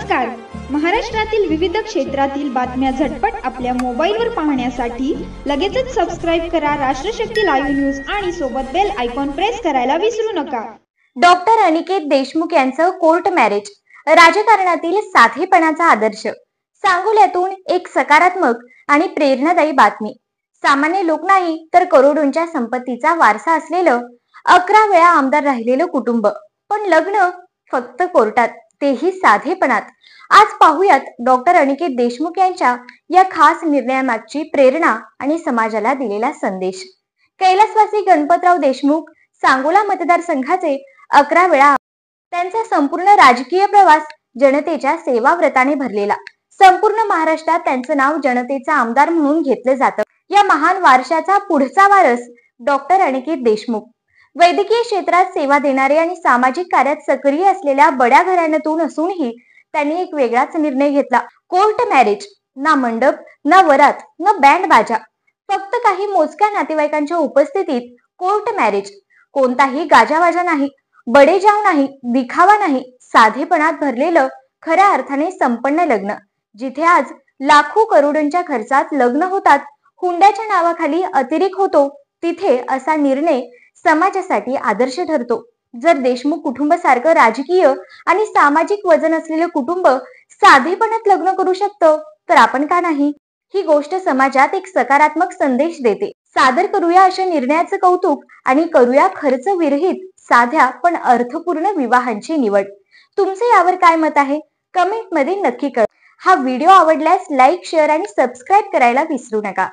नमस्कार. महाराष्ट्रातील विविध क्षेत्रातील बातम्या झटपट आपल्या मोबाईलवर पाहण्यासाठी लगेचच सबस्क्राइब करा राष्ट्रशक्ती लाईव्ह न्यूज आणि सोबत बेल आयकॉन प्रेस करायला विसरू नका. डॉक्टर अनिकेत देशमुख यांचं कोर्ट मॅरेज, राजकारणातील साधेपणाचा आदर्श. सांगोल्यातून एक सकारात्मक आणि प्रेरणादायी बातमी. सामान्य लोक नाही तर करोडोंच्या संपत्तीचा वारसा असलेलं 11 वेळा आमदार राहिलेलं कुटुंब, पण लग्न फक्त कोर्टात, तेही साधेपणात. आज पाहूयात डॉक्टर अनिकेत देशमुख यांच्या या खास निर्णयामागची प्रेरणा आणि समाजाला दिलेला संदेश. कैलासवासी गणपतराव देशमुख सांगोला मतदारसंघाचे 11 वेळा. त्यांचा संपूर्ण राजकीय प्रवास जनतेच्या सेवाव्रताने भरलेला. संपूर्ण महाराष्ट्रात त्यांचं नाव जनतेचा आमदार म्हणून घेतलं जातं. या महान वारशाचा पुढचा वारस डॉक्टर अनिकेत देशमुख. वैद्यकीय क्षेत्रात सेवा देणारे आणि सामाजिक कार्यात सक्रिय असलेल्या बड्या घराण्यातून असूनही त्यांनी एक वेगळाच निर्णय घेतला. Court marriage. ना मंडप, ना वरात, ना बँड बाजा, फक्त काही मोजक्या नातेवाईकांच्या उपस्थितीत कोर्ट मॅरेज. कोणताही गाजावाजा नाही, बडेजाव नाही, दिखावा नाही, साधेपणात भरलेलं खऱ्या अर्थाने संपन्न लग्न. जिथे आज लाखो करोडोंच्या खर्चात लग्न होतात, हुंड्याच्या नावाखाली अतिरेक होतो, तिथे असा निर्णय समाजासाठी आदर्श ठरतो. जर देशमुख कुटुंब सारखं राजकीय आणि सामाजिक वजन असलेलं कुटुंब साधेपणात लग्न करू शकतं, तर आपण का नाही? ही गोष्ट समाजात एक सकारात्मक संदेश देते. सादर करूया अशा निर्णयाचं कौतुक आणि करूया खर्च विरहित, साध्या पण अर्थपूर्ण विवाहांची निवड. तुमचे यावर काय मत आहे? कमेंट मध्ये नक्की कळवा. हा व्हिडिओ आवडल्यास लाईक, शेअर आणि सबस्क्राईब करायला विसरू नका.